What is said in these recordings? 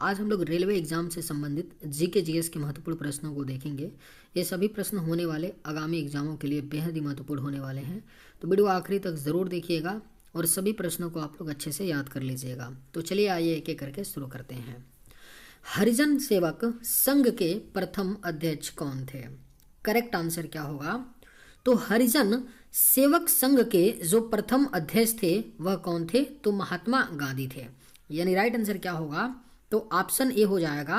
आज हम लोग रेलवे एग्जाम से संबंधित जीके जीएस के महत्वपूर्ण प्रश्नों को देखेंगे। ये सभी प्रश्न होने वाले आगामी एग्जामों के लिए बेहद ही महत्वपूर्ण होने वाले हैं, तो वीडियो आखिरी तक ज़रूर देखिएगा और सभी प्रश्नों को आप लोग अच्छे से याद कर लीजिएगा। तो चलिए आइए एक एक करके शुरू करते हैं। हरिजन सेवक संघ के प्रथम अध्यक्ष कौन थे? करेक्ट आंसर क्या होगा? तो हरिजन सेवक संघ के जो प्रथम अध्यक्ष थे वह कौन थे? तो महात्मा गांधी थे। यानी राइट आंसर क्या होगा? तो ऑप्शन ए हो जाएगा,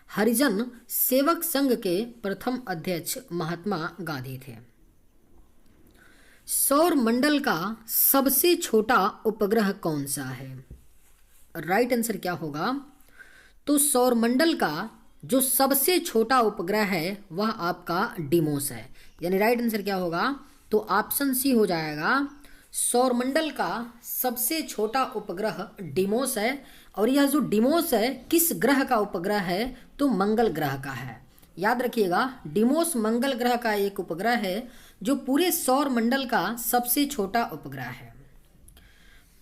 हरिजन सेवक संघ के प्रथम अध्यक्ष महात्मा गांधी थे। सौर मंडल का सबसे छोटा उपग्रह कौन सा है? राइट आंसर क्या होगा? तो सौर मंडल का जो सबसे छोटा उपग्रह है वह आपका डिमोस है। यानी राइट आंसर क्या होगा? तो ऑप्शन सी हो जाएगा, सौरमंडल का सबसे छोटा उपग्रह डिमोस है। और यह जो डिमोस है किस ग्रह का उपग्रह है? तो मंगल ग्रह का है। याद रखिएगा, डिमोस मंगल ग्रह का एक उपग्रह है जो पूरे सौर मंडल का सबसे छोटा उपग्रह है।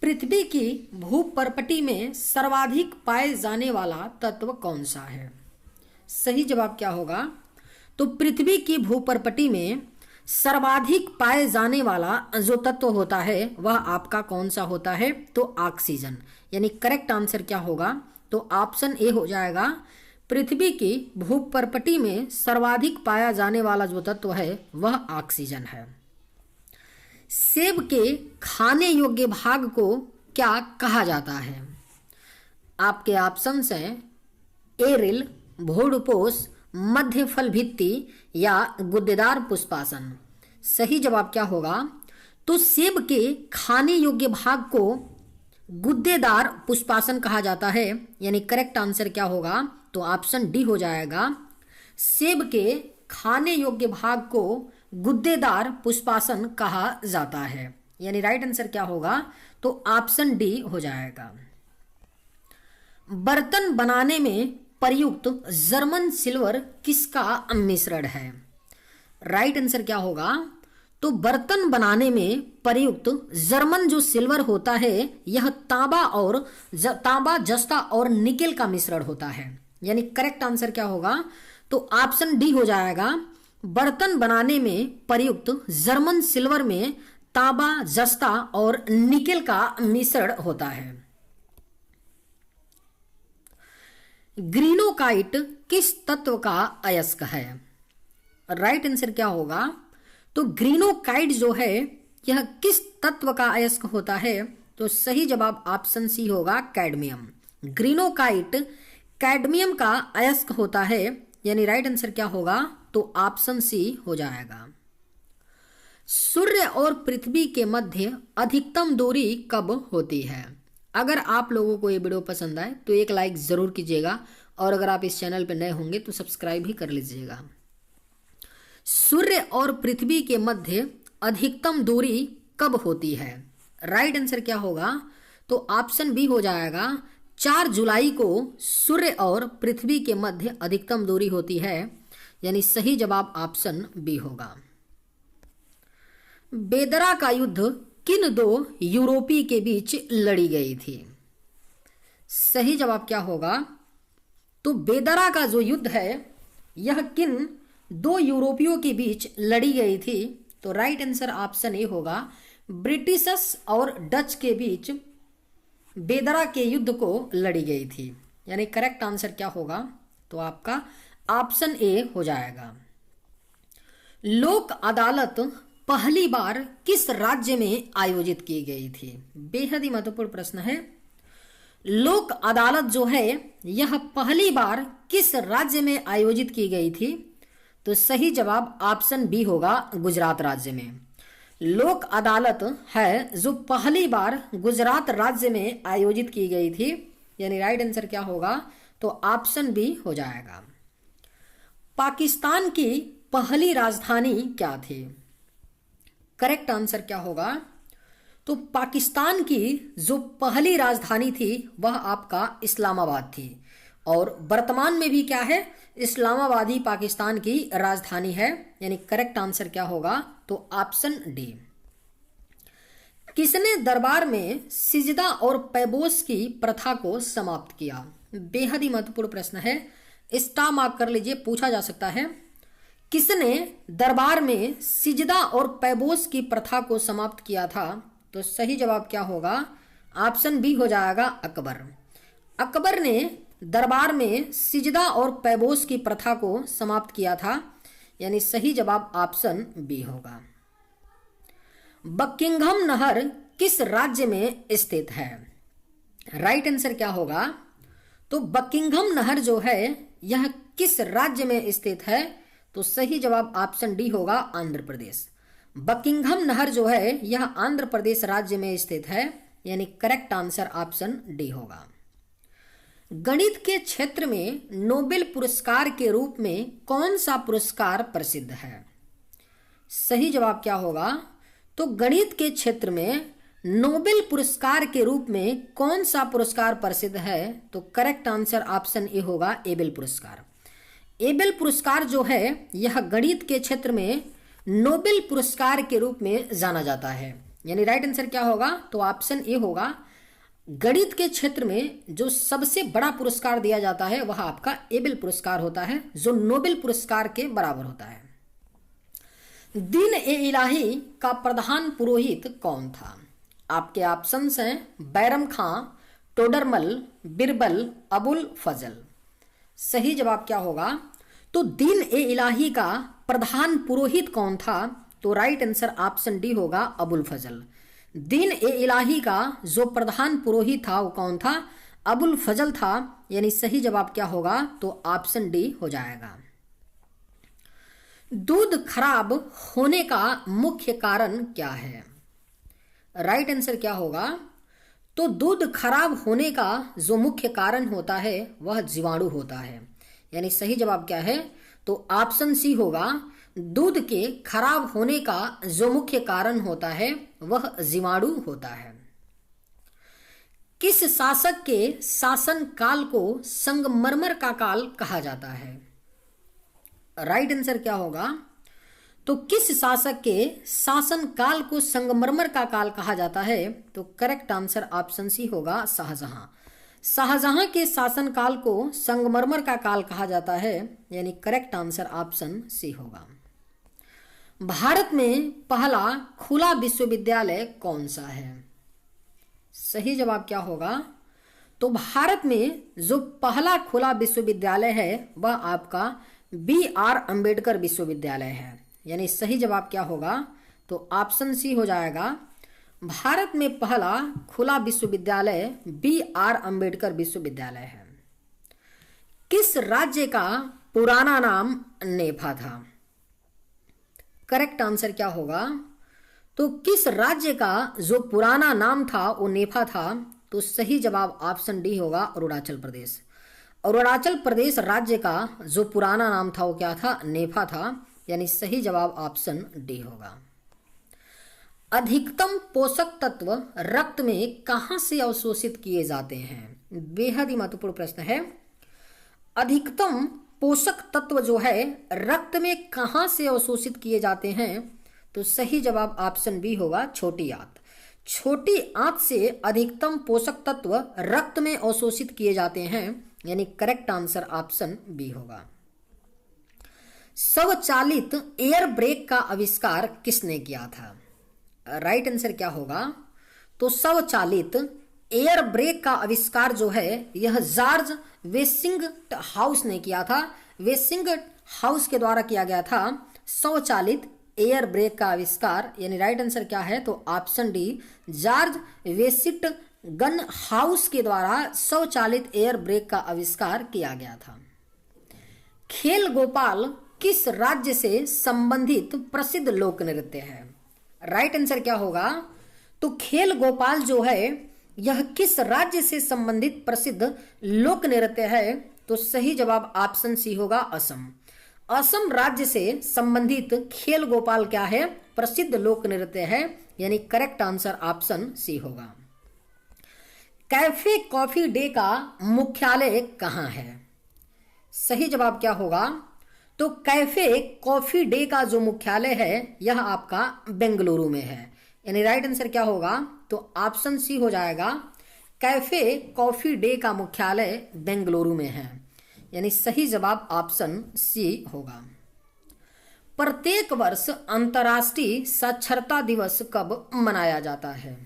पृथ्वी की भूपर्पटी में सर्वाधिक पाए जाने वाला तत्व कौन सा है? सही जवाब क्या होगा? तो पृथ्वी की भूपर्पटी में सर्वाधिक पाए जाने वाला जो तत्व होता है वह आपका कौन सा होता है? तो ऑक्सीजन। यानी करेक्ट आंसर क्या होगा? तो ऑप्शन ए हो जाएगा, पृथ्वी की भूपर्पटी में सर्वाधिक पाया जाने वाला जो तत्व है वह ऑक्सीजन है। सेब के खाने योग्य भाग को क्या कहा जाता है? आपके ऑप्शंस हैं एरिल, भूडपोष, मध्य फल भित्ति या गुद्देदार पुष्पासन। सही जवाब क्या होगा? तो सेब के खाने योग्य भाग को गुद्देदार पुष्पासन कहा जाता है। यानी करेक्ट आंसर क्या होगा? तो ऑप्शन डी हो जाएगा, सेब के खाने योग्य भाग को गुद्देदार पुष्पासन कहा जाता है। यानी राइट आंसर क्या होगा? तो ऑप्शन डी हो जाएगा। बर्तन बनाने में प्रयुक्त जर्मन सिल्वर किसका मिश्रण है? राइट आंसर क्या होगा? तो बर्तन बनाने में प्रयुक्त जर्मन जो सिल्वर होता है यह तांबा, जस्ता और निकेल का मिश्रण होता है। यानी करेक्ट आंसर क्या होगा? तो ऑप्शन डी हो जाएगा, बर्तन बनाने में प्रयुक्त जर्मन सिल्वर में तांबा, जस्ता और निकेल का मिश्रण होता है। ग्रीनोकाइट किस तत्व का अयस्क है? राइट आंसर क्या होगा? तो ग्रीनोकाइट जो है यह किस तत्व का अयस्क होता है? तो सही जवाब ऑप्शन सी होगा, कैडमियम। ग्रीनोकाइट कैडमियम का अयस्क होता है। यानी राइट आंसर क्या होगा? तो ऑप्शन सी हो जाएगा। सूर्य और पृथ्वी के मध्य अधिकतम दूरी कब होती है? अगर आप लोगों को ये वीडियो पसंद आए तो एक लाइक ज़रूर कीजिएगा और अगर आप इस चैनल पर नए होंगे तो सब्सक्राइब भी कर लीजिएगा। सूर्य और पृथ्वी के मध्य अधिकतम दूरी कब होती है? राइट आंसर क्या होगा? तो ऑप्शन बी हो जाएगा, 4 जुलाई को सूर्य और पृथ्वी के मध्य अधिकतम दूरी होती है। यानी सही जवाब ऑप्शन बी होगा। बेदरा का युद्ध किन 2 यूरोपीय के बीच लड़ी गई थी? सही जवाब क्या होगा? तो बेदरा का जो युद्ध है यह किन 2 यूरोपियों के बीच लड़ी गई थी? तो राइट आंसर ऑप्शन ए होगा, ब्रिटिशर्स और डच के बीच बेदरा के युद्ध को लड़ी गई थी। यानी करेक्ट आंसर क्या होगा? तो आपका ऑप्शन ए हो जाएगा। लोक अदालत पहली बार किस राज्य में आयोजित की गई थी? बेहद ही महत्वपूर्ण प्रश्न है। लोक अदालत जो है यह पहली बार किस राज्य में आयोजित की गई थी? तो सही जवाब ऑप्शन बी होगा, गुजरात राज्य में। लोक अदालत है जो पहली बार गुजरात राज्य में आयोजित की गई थी। यानी राइट आंसर क्या होगा? तो ऑप्शन बी हो जाएगा। पाकिस्तान की पहली राजधानी क्या थी? करेक्ट आंसर क्या होगा? तो पाकिस्तान की जो पहली राजधानी थी वह आपका इस्लामाबाद थी और वर्तमान में भी क्या है? इस्लामाबाद ही पाकिस्तान की राजधानी है। यानी करेक्ट आंसर क्या होगा? तो ऑप्शन डी। किसने दरबार में सिजदा और पैबोस की प्रथा को समाप्त किया? बेहद ही महत्वपूर्ण प्रश्न है, स्टार मार्क कर लीजिए, पूछा जा सकता है। किसने दरबार में सिजदा और पैबोस की प्रथा को समाप्त किया था? तो सही जवाब क्या होगा? ऑप्शन बी हो जाएगा अकबर। अकबर ने दरबार में सिजदा और पैबोस की प्रथा को समाप्त किया था, यानी सही जवाब ऑप्शन बी होगा। बकिंघम नहर किस राज्य में स्थित है? राइट आंसर क्या होगा? तो बकिंघम नहर जो है यह किस राज्य में स्थित है? तो सही जवाब ऑप्शन डी होगा, आंध्र प्रदेश। बकिंघम नहर जो है यह आंध्र प्रदेश राज्य में स्थित है, यानी करेक्ट आंसर ऑप्शन डी होगा। गणित के क्षेत्र में नोबेल पुरस्कार के रूप में कौन सा पुरस्कार प्रसिद्ध है? सही जवाब क्या होगा? तो गणित के क्षेत्र में नोबेल पुरस्कार के रूप में कौन सा पुरस्कार प्रसिद्ध है? तो करेक्ट आंसर ऑप्शन ए होगा, एबेल पुरस्कार। एबेल पुरस्कार जो है यह गणित के क्षेत्र में नोबेल पुरस्कार के रूप में जाना जाता है, यानी राइट आंसर क्या होगा? तो ऑप्शन ए होगा। गणित के क्षेत्र में जो सबसे बड़ा पुरस्कार दिया जाता है वह आपका एबेल पुरस्कार होता है, जो नोबेल पुरस्कार के बराबर होता है। दीन ए इलाही का प्रधान पुरोहित कौन था? आपके ऑप्शंस हैं बैरम खां, टोडरमल, बिरबल, अबुल फजल। सही जवाब क्या होगा? तो दीन ए इलाही का प्रधान पुरोहित कौन था? तो राइट आंसर ऑप्शन डी होगा, अबुल फजल। दीन ए इलाही का जो प्रधान पुरोहित था वो कौन था? अबुल फजल था, यानी सही जवाब क्या होगा? तो ऑप्शन डी हो जाएगा। दूध खराब होने का मुख्य कारण क्या है? राइट आंसर क्या होगा? तो दूध खराब होने का जो मुख्य कारण होता है वह जीवाणु होता है, यानी सही जवाब क्या है? तो ऑप्शन सी होगा। दूध के खराब होने का जो मुख्य कारण होता है वह जीवाणु होता है। किस शासक के शासन काल को संगमरमर का काल कहा जाता है? राइट आंसर क्या होगा? तो किस शासक के शासन काल को संगमरमर का काल कहा जाता है? तो करेक्ट आंसर ऑप्शन सी होगा, शाहजहां। शाहजहां के शासन काल को संगमरमर का काल कहा जाता है, यानी करेक्ट आंसर ऑप्शन सी होगा। भारत में पहला खुला विश्वविद्यालय कौन सा है? सही जवाब क्या होगा? तो भारत में जो पहला खुला विश्वविद्यालय है वह आपका BR अम्बेडकर विश्वविद्यालय है, यानी सही जवाब क्या होगा? तो ऑप्शन सी हो जाएगा। भारत में पहला खुला विश्वविद्यालय BR अम्बेडकर विश्वविद्यालय है। किस राज्य का पुराना नाम नेफा था? करेक्ट आंसर क्या होगा? तो किस राज्य का जो पुराना नाम था वो नेफा था? तो सही जवाब ऑप्शन डी होगा, अरुणाचल प्रदेश। अरुणाचल प्रदेश राज्य का जो पुराना नाम था वो क्या था? नेफा था, यानी सही जवाब ऑप्शन डी होगा। अधिकतम पोषक तत्व रक्त में कहां से अवशोषित किए जाते हैं? बेहद ही महत्वपूर्ण प्रश्न है। अधिकतम पोषक तत्व जो है रक्त में कहां से अवशोषित किए जाते हैं? तो सही जवाब ऑप्शन बी होगा, छोटी आंत। छोटी आंत से अधिकतम पोषक तत्व रक्त में अवशोषित किए जाते हैं, यानी करेक्ट आंसर ऑप्शन बी होगा। स्वचालित एयर ब्रेक का आविष्कार किसने किया था? राइट आंसर क्या होगा? तो स्वचालित एयर ब्रेक का आविष्कार जो है यह जॉर्ज वेस्टिंगहाउस ने किया था। वेस्टिंगहाउस के द्वारा किया गया था स्वचालित एयर ब्रेक का आविष्कार, यानी राइट आंसर क्या है? तो ऑप्शन डी, जॉर्ज वेस्टिंगहाउस के द्वारा स्वचालित एयर ब्रेक का आविष्कार किया गया था। खेल गोपाल किस राज्य से संबंधित प्रसिद्ध लोक नृत्य है? राइट आंसर क्या होगा? तो खेल गोपाल जो है यह किस राज्य से संबंधित प्रसिद्ध लोक नृत्य है? तो सही जवाब ऑप्शन सी होगा, असम। असम राज्य से संबंधित खेल गोपाल क्या है? प्रसिद्ध लोक नृत्य है, यानी करेक्ट आंसर ऑप्शन सी होगा। कैफे कॉफी डे का मुख्यालय कहाँ है? सही जवाब क्या होगा? तो कैफे कॉफी डे का जो मुख्यालय है यह आपका बेंगलुरु में है, यानी राइट आंसर क्या होगा? तो ऑप्शन सी हो जाएगा। कैफे कॉफी डे का मुख्यालय बेंगलुरु में है। यानी सही जवाब ऑप्शन सी होगा। प्रत्येक वर्ष अंतर्राष्ट्रीय साक्षरता दिवस कब मनाया जाता है?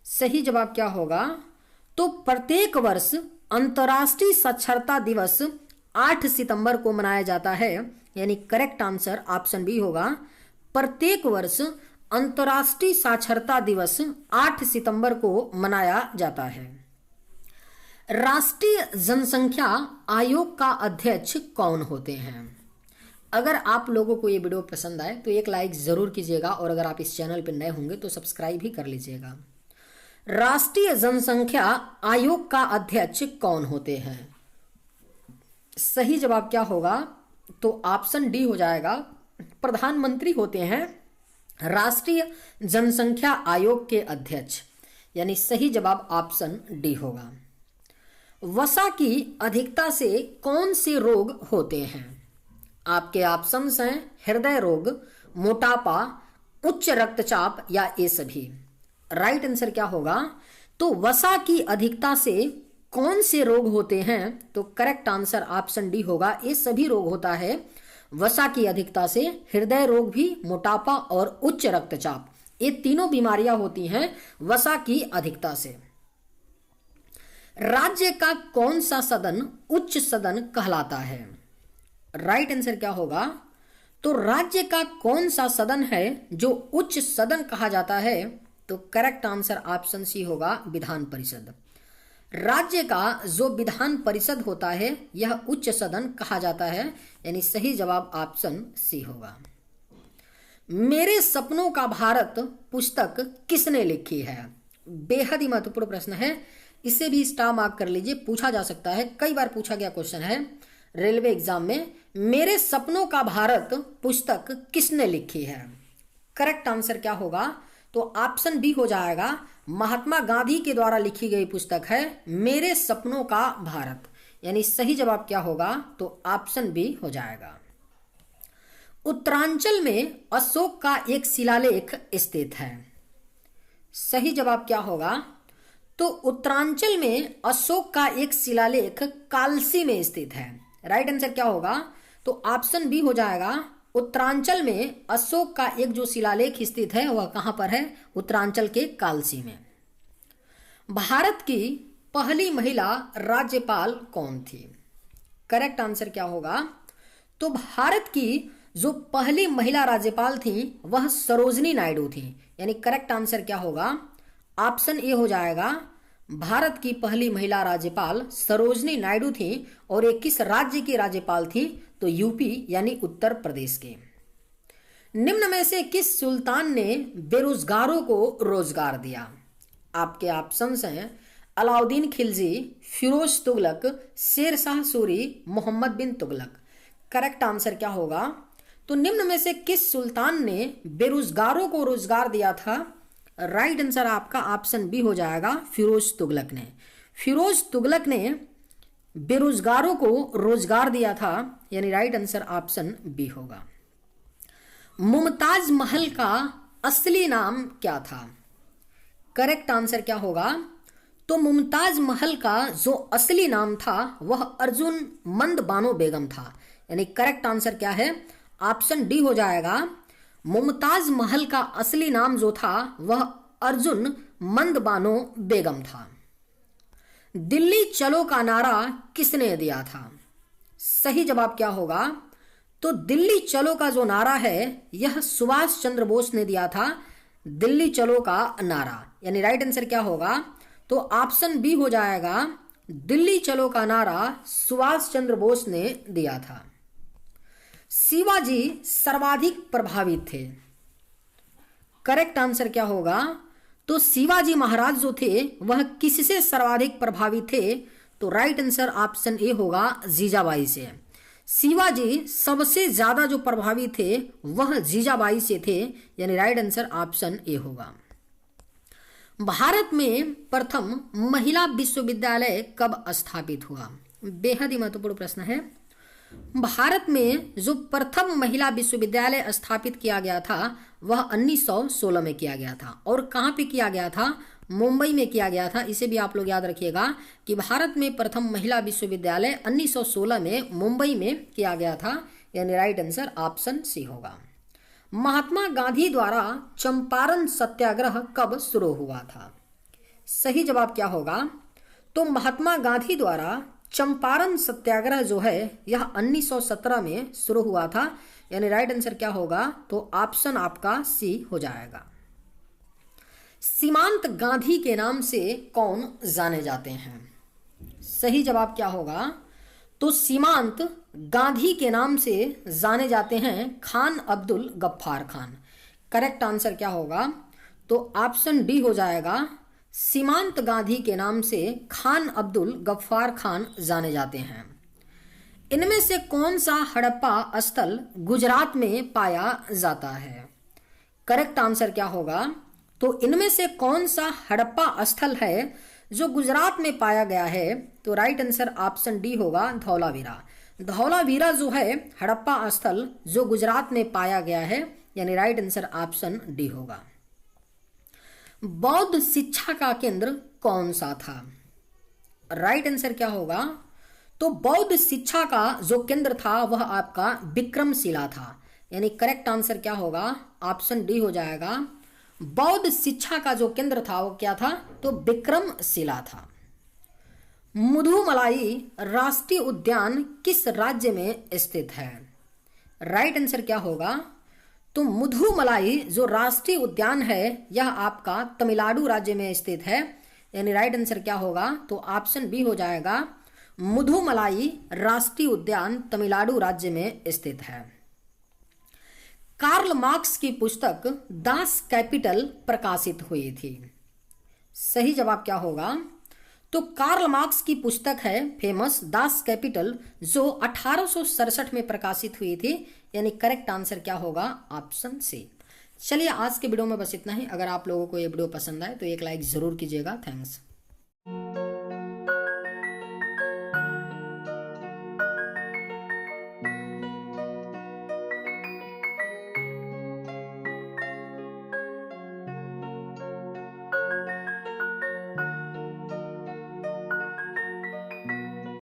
सही जवाब क्या होगा? तो प्रत्येक वर्ष अंतर्राष्ट्रीय साक्षरता दिवस 8 सितंबर को मनाया जाता है। यानी करेक्ट आंसर ऑप्शन बी होगा। प्रत्येक वर्ष अंतर्राष्ट्रीय साक्षरता दिवस 8 सितंबर को मनाया जाता है। राष्ट्रीय जनसंख्या आयोग का अध्यक्ष कौन होते हैं? अगर आप लोगों को ये वीडियो पसंद आए तो एक लाइक जरूर कीजिएगा और अगर आप इस चैनल पर नए होंगे तो सब्सक्राइब भी कर लीजिएगा। राष्ट्रीय जनसंख्या आयोग का अध्यक्ष कौन होते हैं? सही जवाब क्या होगा? तो ऑप्शन डी हो जाएगा। प्रधानमंत्री होते हैं राष्ट्रीय जनसंख्या आयोग के अध्यक्ष। यानी सही जवाब ऑप्शन डी होगा। वसा की अधिकता से कौन से रोग होते हैं? आपके ऑप्शंस हैं हृदय रोग, मोटापा, उच्च रक्तचाप या ये सभी। राइट आंसर क्या होगा? तो वसा की अधिकता से कौन से रोग होते हैं? तो करेक्ट आंसर ऑप्शन डी होगा। ये सभी रोग होता है वसा की अधिकता से। हृदय रोग भी, मोटापा और उच्च रक्तचाप, ये तीनों बीमारियां होती हैं वसा की अधिकता से। राज्य का कौन सा सदन उच्च सदन कहलाता है? राइट आंसर क्या होगा? तो राज्य का कौन सा सदन है जो उच्च सदन कहा जाता है? तो करेक्ट आंसर ऑप्शन सी होगा, विधान परिषद। राज्य का जो विधान परिषद होता है यह उच्च सदन कहा जाता है। यानी सही जवाब ऑप्शन सी होगा। मेरे सपनों का भारत पुस्तक किसने लिखी है? बेहद ही महत्वपूर्ण प्रश्न है, इसे भी स्टार मार्क कर लीजिए, पूछा जा सकता है, कई बार पूछा गया क्वेश्चन है रेलवे एग्जाम में। मेरे सपनों का भारत पुस्तक किसने लिखी है? करेक्ट आंसर क्या होगा? तो ऑप्शन बी हो जाएगा। महात्मा गांधी के द्वारा लिखी गई पुस्तक है मेरे सपनों का भारत। यानी सही जवाब क्या होगा? तो ऑप्शन बी हो जाएगा। उत्तरांचल में अशोक का एक शिलालेख स्थित है। सही जवाब क्या होगा? तो उत्तरांचल में अशोक का एक शिलालेख कालसी में स्थित है। राइट आंसर क्या होगा? तो ऑप्शन बी हो जाएगा। उत्तरांचल में अशोक का एक जो शिलालेख स्थित है वह कहां पर है? उत्तरांचल के कालसी में। भारत की पहली महिला राज्यपाल कौन थी? करेक्ट आंसर क्या होगा? तो भारत की जो पहली महिला राज्यपाल थी वह सरोजनी नायडू थी। यानी करेक्ट आंसर क्या होगा? ऑप्शन ए हो जाएगा। भारत की पहली महिला राज्यपाल सरोजनी नायडू थी। और ये किस राज्य की राज्यपाल थी? तो यूपी यानी उत्तर प्रदेश के। निम्न में से किस सुल्तान ने बेरोजगारों को रोजगार दिया? आपके ऑप्शंस हैं अलाउद्दीन खिलजी, फिरोज तुगलक, शेर शाह सूरी, मोहम्मद बिन तुगलक। करेक्ट आंसर क्या होगा? तो निम्न में से किस सुल्तान ने बेरोजगारों को रोजगार दिया था? राइट आंसर आपका ऑप्शन बी हो जाएगा, फिरोज तुगलक ने। फिरोज तुगलक ने बेरोजगारों को रोजगार दिया था। यानी राइट आंसर ऑप्शन बी होगा। मुमताज महल का असली नाम क्या था? करेक्ट आंसर क्या होगा? तो मुमताज महल का जो असली नाम था वह अर्जुन मंद बानो बेगम था। यानी करेक्ट आंसर क्या है? ऑप्शन डी हो जाएगा। मुमताज महल का असली नाम जो था वह अर्जुन मंद बानो बेगम था। दिल्ली चलो का नारा किसने दिया था? सही जवाब क्या होगा? तो दिल्ली चलो का जो नारा है यह सुभाष चंद्र बोस ने दिया था। दिल्ली चलो का नारा। यानी राइट आंसर क्या होगा? तो ऑप्शन बी हो जाएगा। दिल्ली चलो का नारा सुभाष चंद्र बोस ने दिया था। शिवाजी सर्वाधिक प्रभावित थे। करेक्ट आंसर क्या होगा? तो शिवाजी महाराज जो थे वह किससे सर्वाधिक प्रभावित थे? तो राइट आंसर ऑप्शन ए होगा, जीजाबाई से। शिवाजी सबसे ज्यादा जो प्रभावित थे वह जीजाबाई से थे। यानी राइट आंसर ऑप्शन ए होगा। भारत में प्रथम महिला विश्वविद्यालय कब स्थापित हुआ? बेहद ही महत्वपूर्ण प्रश्न है। भारत में जो प्रथम महिला विश्वविद्यालय स्थापित किया गया था वह 1916 में किया गया था। और कहाँ पे किया गया था? मुंबई में किया गया था। इसे भी आप लोग याद रखिएगा कि भारत में प्रथम महिला विश्वविद्यालय 1916 में मुंबई में किया गया था, यानी राइट आंसर ऑप्शन सी होगा। महात्मा गांधी द्वारा चंपारण सत्याग्रह कब शुरू हुआ था? सही जवाब क्या होगा? तो महात्मा गांधी द्वारा चंपारण सत्याग्रह जो है यह 1917 में शुरू हुआ था, यानी राइट आंसर क्या होगा? तो ऑप्शन आपका सी हो जाएगा। सीमांत गांधी के नाम से कौन जाने जाते हैं? सही जवाब क्या होगा? तो सीमांत गांधी के नाम से जाने जाते हैं खान अब्दुल गफ्फार खान। करेक्ट आंसर क्या होगा? तो ऑप्शन डी हो जाएगा। सीमांत गांधी के नाम से खान अब्दुल गफ्फार खान जाने जाते हैं। इनमें से कौन सा हड़प्पा स्थल गुजरात में पाया जाता है? करेक्ट आंसर क्या होगा? तो इनमें से कौन सा हड़प्पा स्थल है जो गुजरात में पाया गया है? तो राइट आंसर ऑप्शन डी होगा, धौलावीरा। धौलावीरा जो है हड़प्पा स्थल जो गुजरात में पाया गया है, यानी राइट आंसर ऑप्शन डी होगा। बौद्ध शिक्षा का केंद्र कौन सा था? राइट आंसर क्या होगा? तो बौद्ध शिक्षा का जो केंद्र था वह आपका विक्रमशिला था, यानी करेक्ट आंसर क्या होगा? ऑप्शन डी हो जाएगा। बौद्ध शिक्षा का जो केंद्र था वो क्या था? तो विक्रमशिला था। मुदुमलाई राष्ट्रीय उद्यान किस राज्य में स्थित है? राइट आंसर क्या होगा? तो मुदुमलाई जो राष्ट्रीय उद्यान है यह आपका तमिलनाडु राज्य में स्थित है, यानी राइट आंसर क्या होगा? तो ऑप्शन बी हो जाएगा। मुदुमलाई राष्ट्रीय उद्यान तमिलनाडु राज्य में स्थित है। कार्ल मार्क्स की पुस्तक दास कैपिटल प्रकाशित हुई थी। सही जवाब क्या होगा? तो कार्ल मार्क्स की पुस्तक है फेमस दास कैपिटल, जो 1867 में प्रकाशित हुई थी, यानी करेक्ट आंसर क्या होगा? Option C. चलिए आज के वीडियो में बस इतना ही। अगर आप लोगों को ये वीडियो पसंद आए तो एक लाइक जरूर कीजिएगा। थैंक्स।